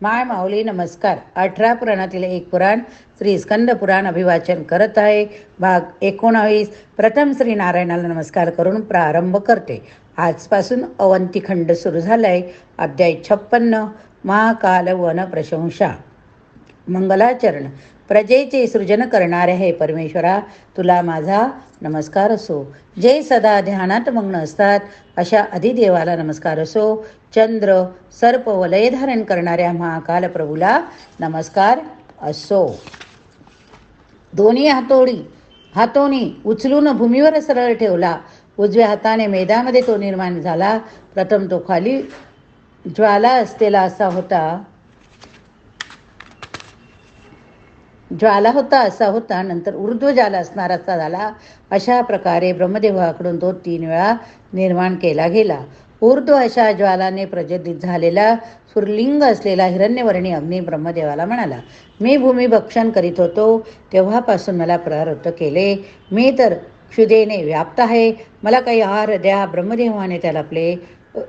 माय माऊली नमस्कार. 18 पुराणातील एक पुराण श्री स्कंद पुराण अभिवाचन करत आहे. भाग 19. प्रथम श्री नारायणाला नमस्कार करून प्रारंभ करते. आजपासून अवंतीखंड सुरू झालाय. अध्याय 56. महाकाल वन प्रशंसा. मंगलाचरण. प्रजेचे सृजन करणारे हे परमेश्वरा, तुला माझा नमस्कार असो. जे सदा ध्यानात मग्न असतात अशा अधिदेवाला नमस्कार असो. चंद्र सर्प वलय धारण करणाऱ्या महाकाल प्रभूला नमस्कार असो. दोन्ही हातोनी उचलून भूमीवर सरळ ठेवला. उजव्या हाताने मेदामध्ये तो निर्माण झाला. प्रथम तो खाली ज्वाला असलेला असा होता, नंतर ऊर्ध्वजाला असणारा असा झाला. अशा प्रकारे ब्रह्मदेवाकडून तो 3 वेळा निर्माण केला गेला. ऊर्ध्व अशा ज्वालाने प्रज्वलित झालेला सुरलिंग असलेला हिरण्यवर्णी अग्नी ब्रह्मदेवाला म्हणाला, मी भूमी भक्षण करीत होतो तेव्हापासून मला प्रारब्ध केले. मी तर क्षुधेने व्याप्त आहे. मला काही आहार द्या. ब्रह्मदेवाने त्याला आपले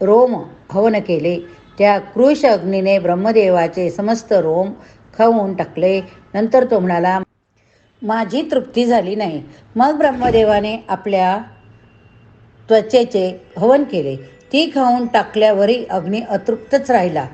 रोम हवन केले. त्या कृश अग्नीने ब्रह्मदेवाचे समस्त रोम खाऊन टाकले. नंतर तो म्हणाला, माझी तृप्ती झाली नाही. मग ब्रह्मदेवाने आपल्या त्वचेचे हवन केले. ती खाऊन टाकल्यावरही अग्नी अतृप्तच राहिला.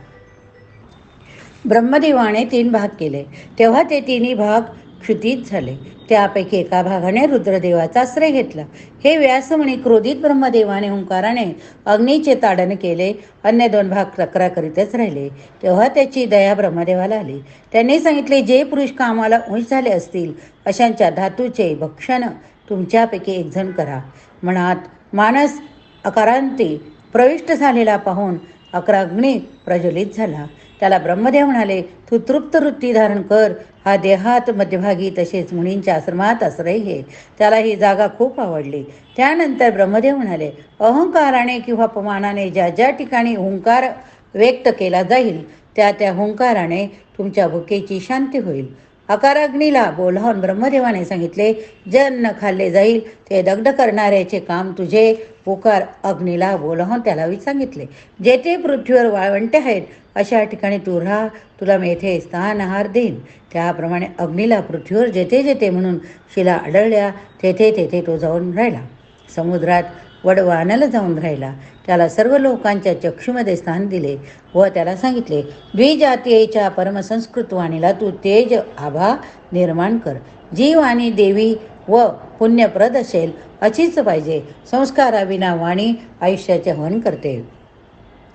ब्रह्मदेवाने 3 भाग केले. तेव्हा ते 3 भाग क्षुतीत झाले. त्यापैकी एका भागाने रुद्रदेवाचा आश्रय घेतला. हे व्यासमुनी क्रोधित ब्रह्मदेवाने ओंकाराने अग्नीचे ताडन केले. अन्य 2 भाग तक्रार करीतच राहिले. तेव्हा त्याची दया ब्रह्मदेवाला आली. त्यांनी सांगितले, जे पुरुष कामाला उंच झाले असतील अशांच्या धातूचे भक्षण तुमच्यापैकी एक जण करा. मनात मानस अकारांती प्रविष्ट झालेला पाहून अग्नी प्रज्वलित झाला. त्याला ब्रह्मदेव म्हणाले, तू तृप्त वृत्ती धारण कर. हा देहात मध्यभागी तसेच मुनींच्या आश्रमात आश्रय घे. त्याला ही जागा खूप आवडली. त्यानंतर ब्रह्मदेव म्हणाले, अहंकाराने किंवा अपमानाने ज्या ज्या ठिकाणी हुंकार व्यक्त केला जाईल त्या हुंकाराने तुमच्या भुकेची शांती होईल. अकाराग्नीला बोलावून ब्रह्मदेवाने सांगितले, जे अन्न खाल्ले जाईल ते दग्ध करणाऱ्याचे काम तुझे. उकार अग्नीला बोलावून त्याला सांगितले, जेथे पृथ्वीवर वाळवंटे आहेत अशा ठिकाणी तू राहा. तुला मी येथे स्थान आहार देईन. त्याप्रमाणे अग्नीला पृथ्वीवर जेथे जेथे म्हणून शिला आढळल्या तेथे तेथे तो जाऊन राहिला. समुद्रात वडवानला जाऊन राहिला. त्याला सर्व लोकांच्या चक्षुमध्ये स्थान दिले व त्याला सांगितले, द्विजातीयेच्या परमसंस्कृत वाणीला तू तेज आभा निर्माण कर. जी वाणी देवी व पुण्यप्रद असेल अशीच पाहिजे. संस्काराविना वाणी आयुष्याचे हवन करते.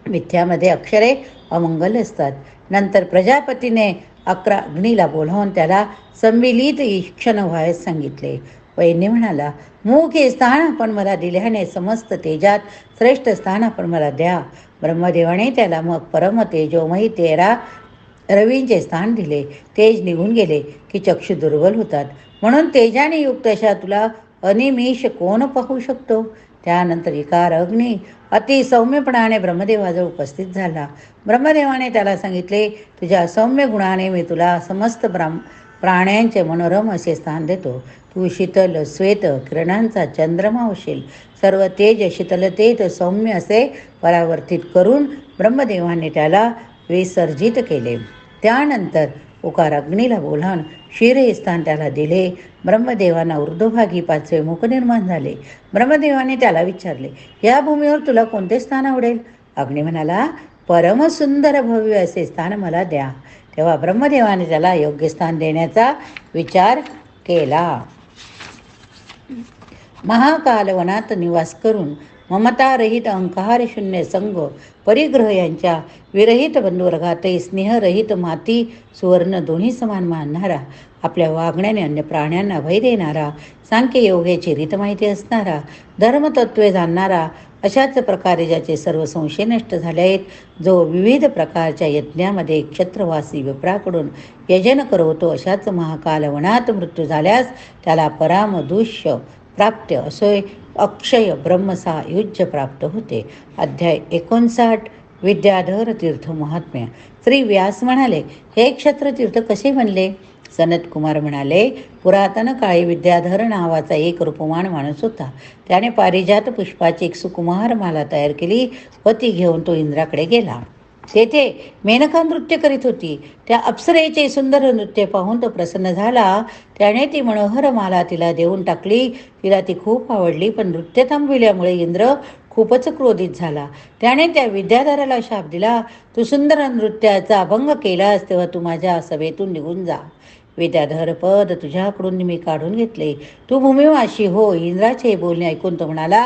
मिथ्यामध्ये अक्षरे अमंगल असतात. नंतर प्रजापतीने अग्नीला बोलावून त्याला संमिलित ईक्षण व्हायस सांगितले. वैन्य म्हणाला, मुख हे स्थान आपण मला दिल्याने समस्त तेजात श्रेष्ठ स्थान आपण मला द्या. ब्रह्मदेवाने त्याला मग परम तेजोमयी 13 रवींचे स्थान दिले. तेज निघून गेले की चक्षु दुर्बल होतात. म्हणून तेजाने युक्त अशा तुला अनिमिष कोण पाहू शकतो. त्यानंतर इकार अग्नी अति सौम्यपणाने ब्रह्मदेवाजवळ उपस्थित झाला. ब्रह्मदेवाने त्याला सांगितले, तुझ्या सौम्य गुणाने मी तुला समस्त प्राण्यांचे मनोरम असे स्थान देतो. तू शीतल श्वेत किरणांचा चंद्रमा होशील. सर्व तेज शीतलतेत सौम्य असे परावर्तित करून ब्रह्मदेवाने त्याला विसर्जित केले. त्यानंतर उकार अग्नीला बोलावून क्षीर हे स्थान त्याला दिले. ब्रह्मदेवांना ऊर्ध्वभागी 5वे मुख निर्माण झाले. ब्रह्मदेवाने त्याला विचारले, या भूमीवर तुला कोणते स्थान आवडेल. अग्नी म्हणाला, परमसुंदर भव्य असे स्थान मला द्या. तेव्हा ब्रह्मदेवाने त्याला योग्य स्थान देण्याचा विचार केला. महाकाल वनात निवास करून ममतारहित अहंकार शून्य संग परिग्रह यांच्या विरहित बंधुवर्गातही स्नेहरहित माती सुवर्ण दोन्ही समान मानणारा, आपल्या वागण्याने अन्य प्राण्यांना भय देणारा, सांख्य योगाची रीत माहिती असणारा, धर्मतत्वे जाणणारा, अशाच प्रकारे ज्याचे सर्व संशय नष्ट झाले आहेत, जो विविध प्रकारच्या यज्ञामध्ये क्षत्रवासी विप्राकडून यजन करवतो, अशाच महाकाल वनात मृत्यू झाल्यास त्याला परामदुष्य प्राप्त असोय अक्षय ब्रह्मसायुज्य प्राप्त होते. अध्याय 59. विद्याधर तीर्थ महात्म्य. श्री व्यास म्हणाले, हे क्षत्रतीर्थ कसे बनले. सनत कुमार म्हणाले, पुरातन काळी विद्याधर नावाचा एक रूपवान माणूस होता. त्याने पारिजात पुष्पाची एक सुकुमार माला तयार केली व ती घेऊन तो इंद्राकडे गेला. तेथे मेनका नृत्य करीत होती. त्या अप्सरेचे सुंदर नृत्य पाहून तो प्रसन्न झाला. त्याने ती मनोहर माला तिला देऊन टाकली. तिला ती खूप आवडली, पण नृत्य थांबविल्यामुळे इंद्र खूपच क्रोधित झाला. त्याने त्या विद्याधराला शाप दिला, तू सुंदर नृत्याचा अभंग केलास तेव्हा तू माझ्या सभेतून निघून जा. विद्याधर पद तुझ्याकडून मी काढून घेतले. तू भूमिवाशी हो. इंद्राचे बोलणे ऐकून तो म्हणाला,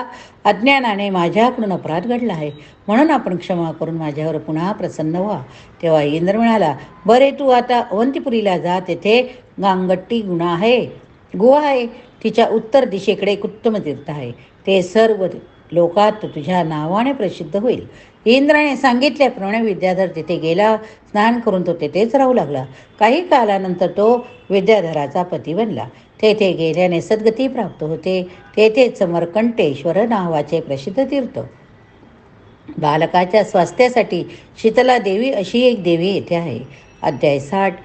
अज्ञानाने माझ्याकडून अपराध घडला आहे, म्हणून आपण क्षमा करून माझ्यावर पुन्हा प्रसन्न व्हा. तेव्हा इंद्र म्हणाला, बरे तू आता अवंतीपुरीला जा. तेथे गांगट्टी गुहा आहे. तिच्या उत्तर दिशेकडे उत्तम तीर्थ आहे. ते सर्व लोकात तुझ्या नावाने प्रसिद्ध होईल. इंद्राने सांगितल्याप्रमाणे विद्याधर तिथे गेला. स्नान करून तो तेथेच राहू लागला. काही कालानंतर तो विद्याधराचा पती बनला. तेथे गेल्याने सद्गती प्राप्त होते. तेथेच मर्कंटेश्वर नावाचे प्रसिद्ध तीर्थ. बालकाच्या स्वास्थ्यासाठी शीतला देवी अशी एक देवी येथे आहे. अध्याय 60.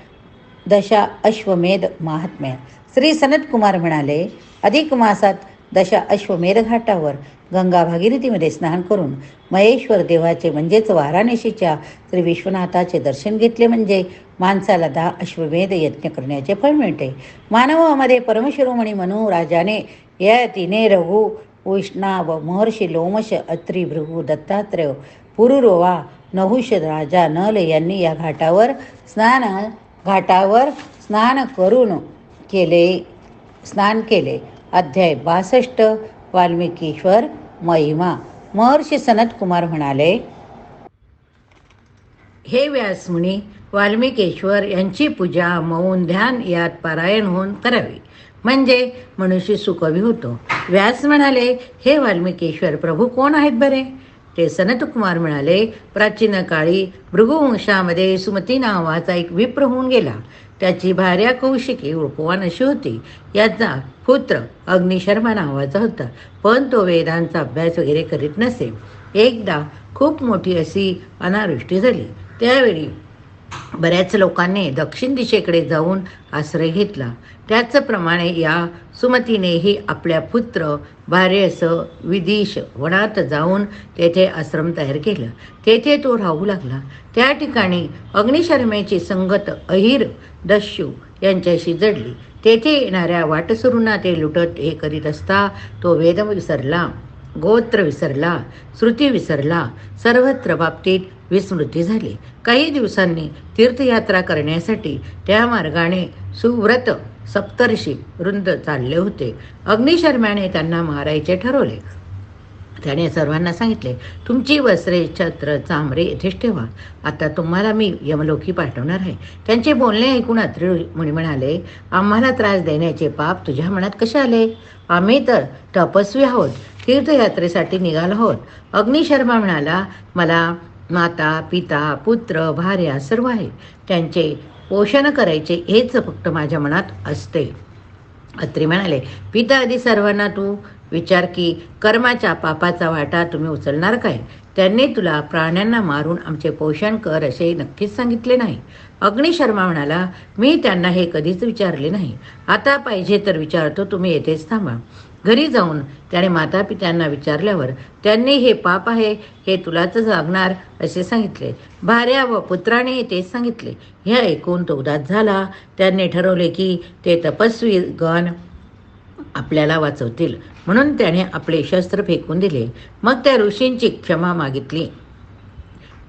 दशा अश्वमेध महात्म्य. श्री सनत कुमार म्हणाले, अधिक मासात दशा अश्वमेध घाटावर गंगा भागीरथीमध्ये स्नान करून महेश्वर देवाचे म्हणजेच वाराणसीच्या श्री विश्वनाथाचे दर्शन घेतले म्हणजे माणसाला 10 अश्वमेध यज्ञ करण्याचे फळ मिळते. मानवामध्ये परमशिरोमणी मनु राजाने यतीने रघु वैष्णव महर्षी लोमश अत्री भृगु दत्तात्रेय पुरुरोवा नहुष राजा नल यांनी या घाटावर स्नान केले. अध्याय 62. वाल्मिकीश्वर महिमा. महर्षी सनत कुमार म्हणाले, हे व्यासमुनी, वाल्मिकेश्वर यांची पूजा मौन ध्यान यात पारायण होऊन करावी, म्हणजे मनुष्य सुखवी होतो. व्यास म्हणाले, हे वाल्मिकेश्वर प्रभू कोण आहेत बरे? ते सनत कुमार म्हणाले, प्राचीन काळी भृगुवंशामध्ये सुमती नावाचा एक विप्र होऊन गेला. त्याची भार्या कौशिकी रूपवान अशी होती. याचा पुत्र अग्निशर्मा नावाचा होता, पण तो वेदांचा अभ्यास वगैरे करीत नसे. एकदा खूप मोठी अशी अनावृष्टी झाली. त्यावेळी बऱ्याच लोकांनी दक्षिण दिशेकडे जाऊन आश्रय घेतला. त्याचप्रमाणे या सुमतीनेही आपल्या पुत्र भार्येसह विदिश वनात जाऊन तेथे आश्रम तयार केला. तेथे तो राहू लागला. त्या ठिकाणी अग्निशर्मेची संगत अहिर दस्यू यांच्याशी जडली. तेथे येणाऱ्या वाटसरूंना ते लुटत हे करीत असता तो वेद विसरला, गोत्र विसरला, श्रुती विसरला, सर्वत्र बाबतीत विस्मृती झाली. काही दिवसांनी तीर्थयात्रा करण्यासाठी त्या मार्गाने सुव्रत सप्तर्षी वृंद चालले होते. अग्निशर्म्याने त्यांना मारायचे ठरवले. त्याने सर्वांना सांगितले, तुमची वस्त्रे छत्र चामरे येथेच ठेवा. आता तुम्हाला मी यमलोकी पाठवणार आहे. त्यांचे बोलणे ऐकून अत्री मुनी म्हणाले, आम्हाला त्रास देण्याचे पाप तुझ्या मनात कसे आले? आम्ही तर तपस्वी आहोत, तीर्थयात्रेसाठी निघालो आहोत. अग्निशर्मा म्हणाला, मला माता पिता पुत्र भार्या सर्व आहे. त्यांचे पोषण करायचे हेच फक्त माझ्या मनात असते. अत्री म्हणाले, पिता आधी सर्वांना तू विचार की कर्माच्या पापाचा वाटा तुम्ही उचलणार काय? त्यांनी तुला प्राण्यांना मारून आमचे पोषण कर असे नक्कीच सांगितले नाही. अग्निशर्मा म्हणाला, मी त्यांना हे कधीच विचारले नाही. आता पाहिजे तर विचारतो, तुम्ही येथेच थांबा. घरी जाऊन त्याने मातापित्यांना विचारल्यावर त्यांनी हे पाप आहे, हे तुलाच लागणार असे सांगितले. भार्या व पुत्राने तेच सांगितले. हे ऐकून तो उदास झाला. त्यांनी ठरवले की ते तपस्वी गण आपल्याला वाचवतील, म्हणून त्याने आपले शस्त्र फेकून दिले. मग त्या ऋषींची क्षमा मागितली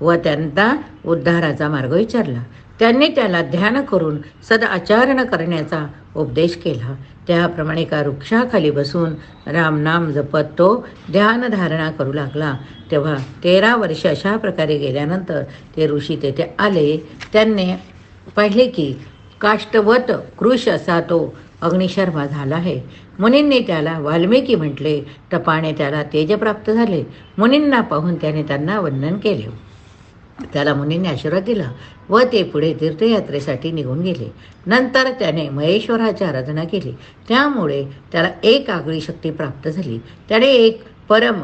व त्यांना उद्धाराचा मार्ग विचारला. त्यांनी त्याला ध्यान करून सदाचरण करण्याचा उपदेश केला. त्याप्रमाणे एका वृक्षाखाली बसून रामनाम जपत तो ध्यानधारणा करू लागला. तेव्हा 13 वर्ष अशा प्रकारे गेल्यानंतर ते ऋषी तेथे आले. त्यांनी पाहिले की काष्टवत कृश असा तो अग्निशर्मा झाला आहे. मुनींनी त्याला वाल्मिकी म्हटले. तपाने त्याला तेज प्राप्त झाले. मुनींना पाहून त्याने त्यांना वंदन केले. त्याला मुनींनी आशीर्वाद दिला व ते पुढे तीर्थयात्रेसाठी निघून गेले. नंतर त्याने महेश्वराची आराधना केली. त्यामुळे त्याला एक आगळी शक्ती प्राप्त झाली. त्याने एक परम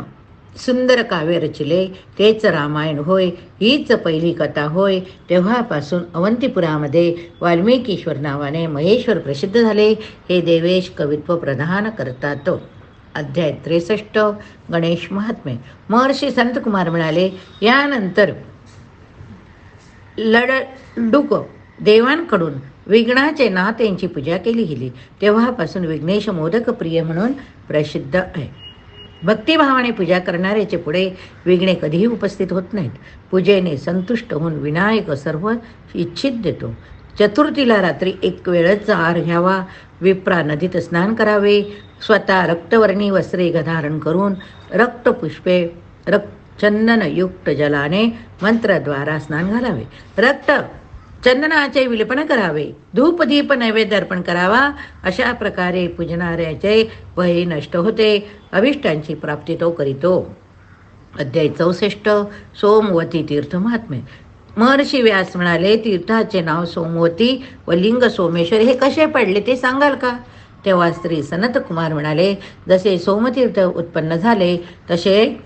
सुंदर काव्य रचले, तेच रामायण होय. हीच पहिली कथा होय. तेव्हापासून अवंतीपुरामध्ये वाल्मिकीश्वर नावाने महेश्वर प्रसिद्ध झाले. हे देवेश कवित्व प्रदान करतात. अध्याय 63. गणेश महात्म्य. महर्षी संतकुमार म्हणाले, यानंतर लडडूक देवांकडून विघ्नाचे नाथ यांची पूजा केली गेली. तेव्हापासून विघ्नेश मोदक प्रिय म्हणून प्रसिद्ध आहे. भक्तिभावाने पूजा करणाऱ्याचे पुढे विघ्ने कधीही उपस्थित होत नाहीत. पूजेने संतुष्ट होऊन विनायक सर्व इच्छित देतो. चतुर्थीला रात्री एक वेळच आहार घ्यावा. विप्रा नदीत स्नान करावे. स्वतः रक्तवर्णी वस्त्रे धारण करून रक्तपुष्पे चंदनयुक्त जलाने मंत्रद्वारा स्नान घालावे. रक्त चंदनाचे विलेपन करावे. धूप दीप नैवेद्य अर्पण करावा. अशा प्रकारे पूजणाऱ्याचे वय नष्ट होते. अभिष्टांची प्राप्ती तो करीतो. अध्याय 64 सोमवती तीर्थ महात्म्य. महर्षी व्यास म्हणाले, तीर्थाचे नाव सोमवती व लिंग सोमेश्वर हे कसे पडले ते सांगाल का? तेव्हा श्री सनत कुमार म्हणाले, जसे सोमतीर्थ उत्पन्न झाले तसे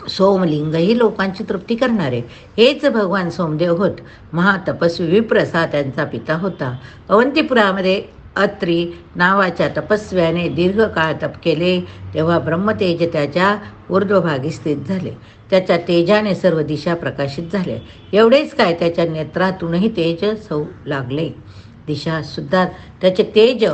सोमलिंगही लोकांची तृप्ती करणारे. हेच भगवान सोमदेव होत. महातपस्वी विप्रसा त्यांचा पिता होता. अवंतीपुरामध्ये अत्री नावाच्या तपस्व्याने दीर्घकाळ तप केले. तेव्हा ब्रह्मतेज त्याच्या ऊर्ध्वभागी स्थित झाले. त्याच्या तेजाने सर्व दिशा प्रकाशित झाल्या. एवढेच काय, त्याच्या नेत्रातूनही तेज सौ लागले. दिशा सुद्धा त्याचे तेज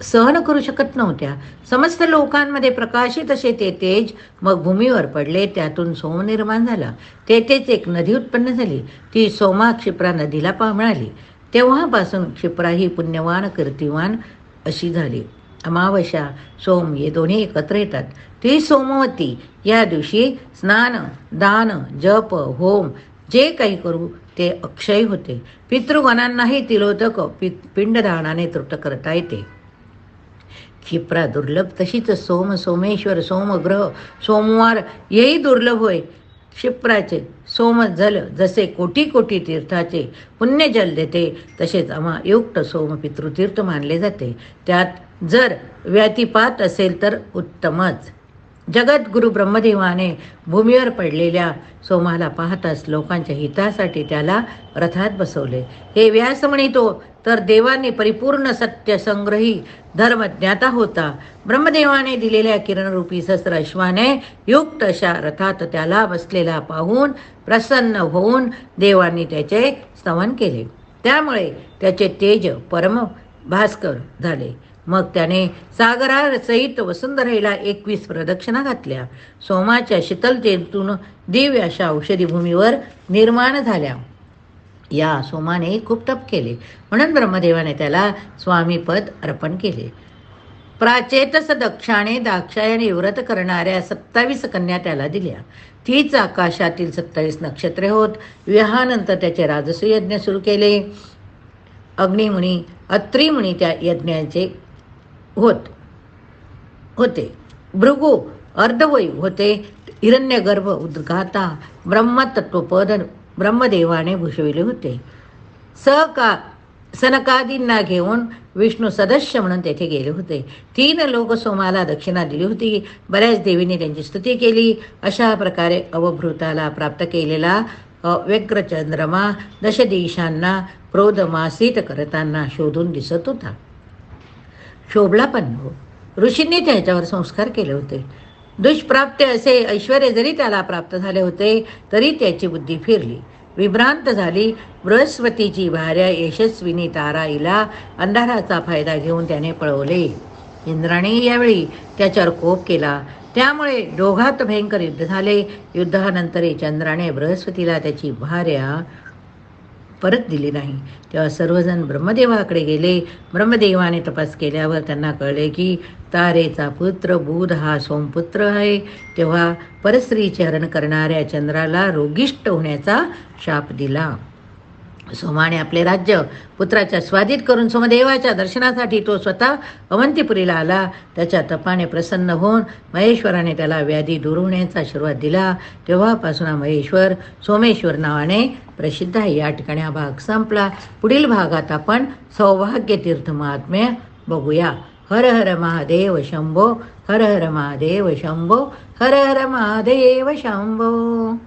सहन करू शकत नव्हत्या. समस्त लोकांमध्ये प्रकाशित असे ते तेज मग भूमीवर पडले. त्यातून सोम निर्माण झाला. तेथेच एक नदी उत्पन्न झाली. ती सोमा क्षिप्रा नदीला मिळाली. तेव्हापासून क्षिप्रा ही पुण्यवान कीर्तिवान अशी झाली. अमावस्या सोम हे दोन्ही एकत्र येतात. ती सोमवती. या दिवशी स्नान दान जप होम जे काही करू ते अक्षय होते. पितृगणांनाही तिलोदक पिंडदानाने तृप्त करता येते. क्षिप्रा दुर्लभ तशीच सोम सोमेश्वर सोमग्रह सोमवार हेही दुर्लभ होय. क्षिप्राचे सोमजल जसे कोटी कोटी तीर्थाचे पुण्यजल देते, तसेच अमायुक्त सोम पितृतीर्थ मानले जाते. त्यात जर व्यतिपात असेल तर उत्तमच. जगद्गुरु ब्रह्मदेवाने भूमीवर पडलेल्या सोमाला पाहताच लोकांच्या हितासाठी त्याला रथात बसवले. हे व्यास म्हणतो, तर देवांनी परिपूर्ण सत्यसंग्रही धर्मज्ञाता होता. ब्रह्मदेवाने दिलेल्या किरणरूपी सहस्र अश्वाने युक्त अशा रथात त्याला बसलेला पाहून प्रसन्न होऊन देवांनी त्याचे स्तवन केले. त्यामुळे त्याचे तेज परम भास्कर झाले. मग त्याने सागरासहित वसुंधरेला 21 प्रदक्षिणा घातल्या. सोमाच्या शीतलतेतून दिव्य अशा औषधी भूमीवर निर्माण झाल्या. या सोमाने खूप तप केले म्हणून ब्रह्मदेवाने त्याला स्वामीपद अर्पण केले. प्राचेतस दक्षाने दाक्षायणी व्रत करणाऱ्या 27 कन्या त्याला दिल्या. तीच आकाशातील 27 नक्षत्रे होत. विवाहानंतर त्याचे राजसूय यज्ञ सुरू केले. अग्निमुनी अत्रिमुनी त्या यज्ञाचे होते. भृगु अर्धवयू होते. हिरण्यगर्भ उद्गाता ब्रह्मतत्वपद ब्रह्मदेवाने भूषविले होते. सनकादींना घेऊन विष्णू सदस्य म्हणून तेथे गेले होते. 3 लोक सोमाला दक्षिणा दिली होती. बऱ्याच देवींनी त्यांची स्तुती केली. अशा प्रकारे अवभृताला प्राप्त केलेला व्यग्र चंद्रमा दशदिशांना क्रोधमासित करताना शोधून दिसत होता. शोभला पण ऋषींनी त्याच्यावर संस्कार केले होते. दुष्प्राप्य असे ऐश्वर्य जरी त्याला प्राप्त झाले होते तरी त्याची बुद्धी फिरली, विभ्रांत झाली. बृहस्पतीची भार्या यशस्विनी तारा हिला अंधाराचा फायदा घेऊन त्याने पळवले. इंद्राने यावेळी त्याच्यावर कोप केला. त्यामुळे दोघात भयंकर युद्ध झाले. युद्धानंतर चंद्राने बृहस्पतीला त्याची भार्या परत दिली नाही. तेव्हा सर्वजण ब्रह्मदेवाकडे गेले. ब्रह्मदेवाने तपास केल्यावर त्यांना कळले की तारेचा पुत्र बुध हा सोमपुत्र आहे. तेव्हा परस्त्रीचे हरण करणाऱ्या चंद्राला रोगिष्ट होण्याचा शाप दिला. सोमाने आपले राज्य पुत्राच्या स्वाधीन करून सोमदेवाच्या दर्शनासाठी तो स्वतः अवंतीपुरीला आला. त्याच्या तपाने प्रसन्न होऊन महेश्वराने त्याला व्याधी दूर होण्याचा आशीर्वाद दिला. तेव्हापासून हा महेश्वर सोमेश्वर नावाने प्रसिद्ध आहे. या ठिकाणी हा भाग संपला. पुढील भागात आपण सौभाग्य तीर्थ महात्म्य बघूया. हर हर महादेव शंभो. हर हर महादेव शंभो. हर हर महादेव शंभो.